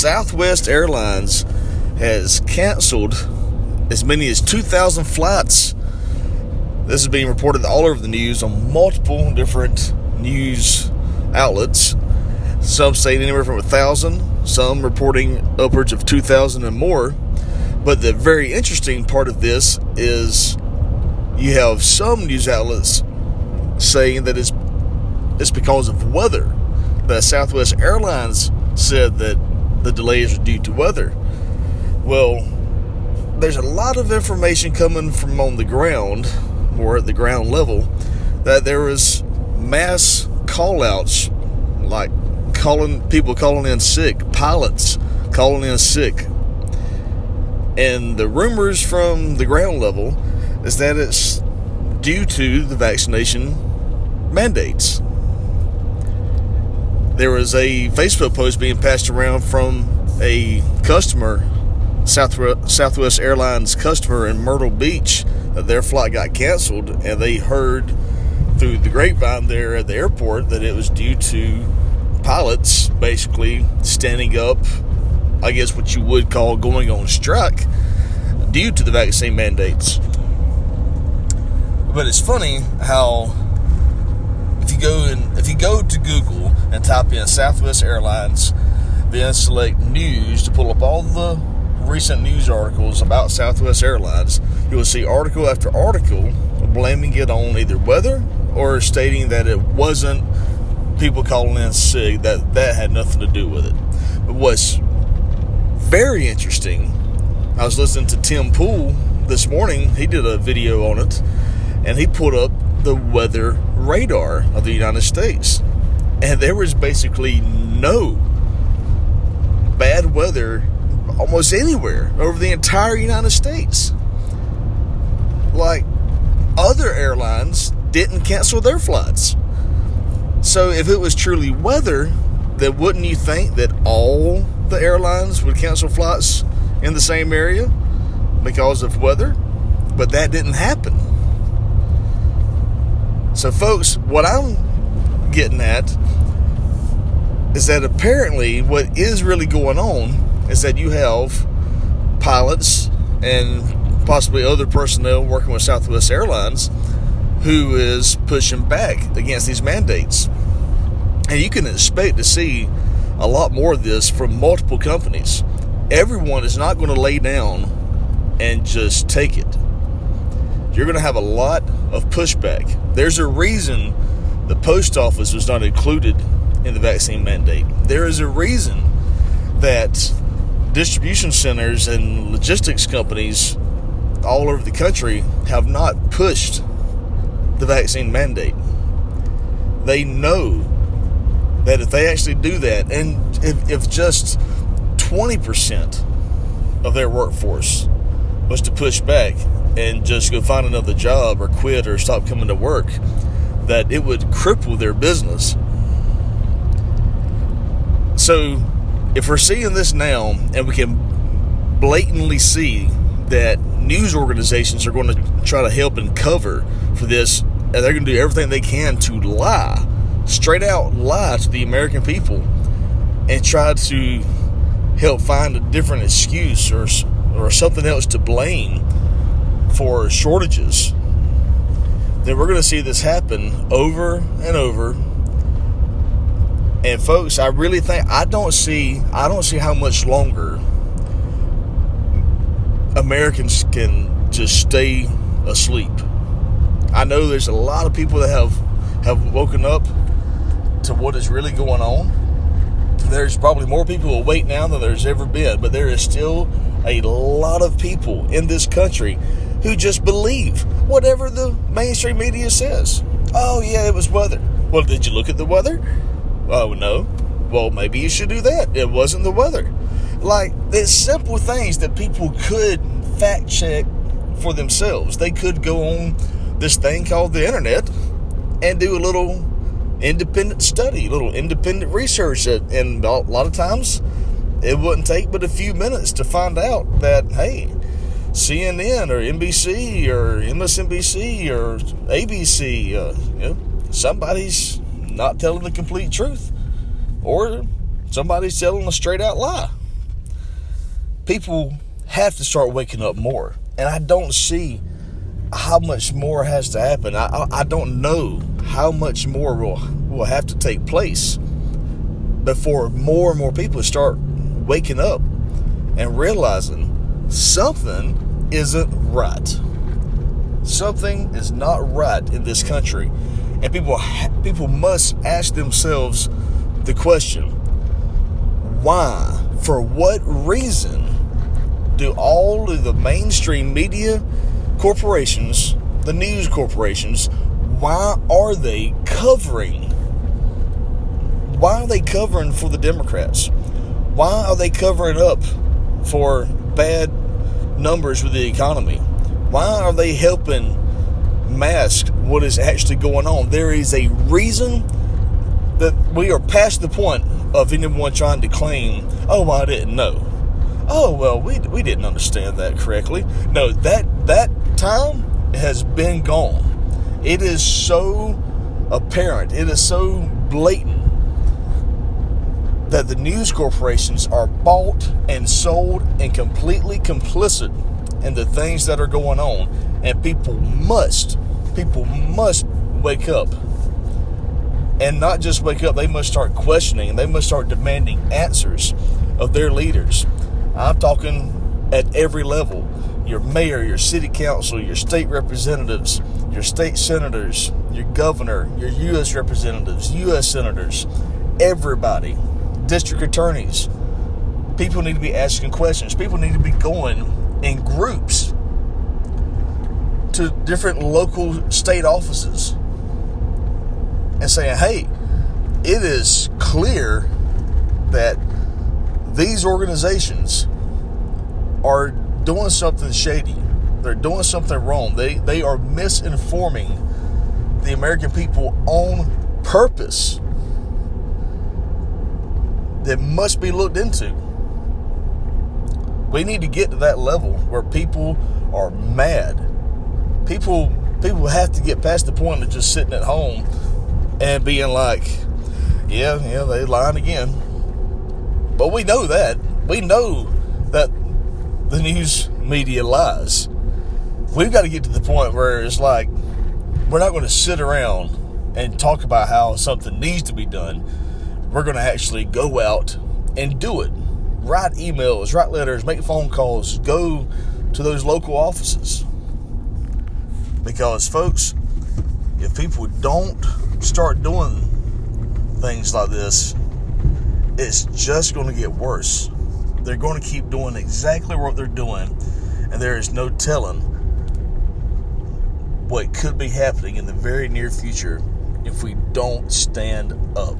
Southwest Airlines has canceled as many as 2,000 flights. This is being reported all over the news on multiple different news outlets. Some saying anywhere from 1,000, some reporting upwards of 2,000 and more. But the very interesting part of this is you have some news outlets saying that it's because of weather. The Southwest Airlines said that the delays are due to weather. Well, there's a lot of information coming from on the ground, or at the ground level, that there was mass call-outs, like people calling in sick, pilots calling in sick. And the rumors from the ground level is that it's due to the vaccination mandates. There was a Facebook post being passed around from a customer, Southwest Airlines customer in Myrtle Beach, that their flight got canceled, and they heard through the grapevine there at the airport that it was due to pilots basically standing up, I guess what you would call going on strike, due to the vaccine mandates. But it's funny how if you go to Google and type in Southwest Airlines, then select news to pull up all the recent news articles about Southwest Airlines, you will see article after article blaming it on either weather or stating that it wasn't people calling in sick, that had nothing to do with it. But what's very interesting, I was listening to Tim Pool this morning. He did a video on it, and he put up the weather radar of the United States, and there was basically no bad weather almost anywhere over the entire United States. Like, other airlines didn't cancel their flights. So if it was truly weather, then wouldn't you think that all the airlines would cancel flights in the same area because of weather? But that didn't happen. So folks, what I'm getting at is that apparently what is really going on is that you have pilots and possibly other personnel working with Southwest Airlines who is pushing back against these mandates. And you can expect to see a lot more of this from multiple companies. Everyone is not going to lay down and just take it. You're going to have a lot of pushback. There's a reason the post office was not included in the vaccine mandate. There is a reason that distribution centers and logistics companies all over the country have not pushed the vaccine mandate. They know that if they actually do that, and if just 20% of their workforce was to push back and just go find another job or quit or stop coming to work, that it would cripple their business. So if we're seeing this now, and we can blatantly see that news organizations are going to try to help and cover for this, and they're going to do everything they can to lie, straight out lie to the American people, and try to help find a different excuse or something else to blame for shortages, then we're going to see this happen over and over. And folks, I really think I don't see how much longer Americans can just stay asleep. I know there's a lot of people that have woken up to what is really going on. There's probably more people awake now than there's ever been, but there is still a lot of people in this country who just believe whatever the mainstream media says. Oh yeah, it was weather. Well, did you look at the weather? Oh no. Well, maybe you should do that. It wasn't the weather. Like, it's simple things that people could fact check for themselves. They could go on this thing called the internet and do a little independent study, a little independent research, and a lot of times it wouldn't take but a few minutes to find out that, hey, CNN or NBC or MSNBC or ABC, somebody's not telling the complete truth, or somebody's telling a straight out lie. people have to start waking up more. And I don't see how much more has to happen. I don't know how much more will have to take place before more and more people start waking up and realizing something isn't right. Something is not right in this country. And people must ask themselves the question, why? For what reason do all of the mainstream media corporations, the news corporations, why are they covering for the Democrats? Why are they covering up for bad numbers with the economy? Why are they helping mask what is actually going on? There is a reason that we are past the point of anyone trying to claim, oh, I didn't know. Oh, well, we didn't understand that correctly. No, that time has been gone. It is so apparent. It is so blatant that the news corporations are bought and sold and completely complicit in the things that are going on. And people must wake up. And not just wake up, they must start questioning, they must start demanding answers of their leaders. I'm talking at every level. Your mayor, your city council, your state representatives, your state senators, your governor, your U.S. representatives, U.S. senators, everybody, district attorneys. People need to be asking questions. People need to be going in groups to different local state offices and saying, hey, it is clear that these organizations are doing something shady. They're doing something wrong. They are misinforming the American people on purpose. That must be looked into. We need to get to that level where people are mad. People have to get past the point of just sitting at home and being like, yeah, they lying again. But we know that. We know that the news media lies. We've got to get to the point where it's like, we're not going to sit around and talk about how something needs to be done. We're going to actually go out and do it. Write emails, write letters, make phone calls, go to those local offices. Because, folks, if people don't start doing things like this, it's just going to get worse. They're going to keep doing exactly what they're doing, and there is no telling what could be happening in the very near future if we don't stand up.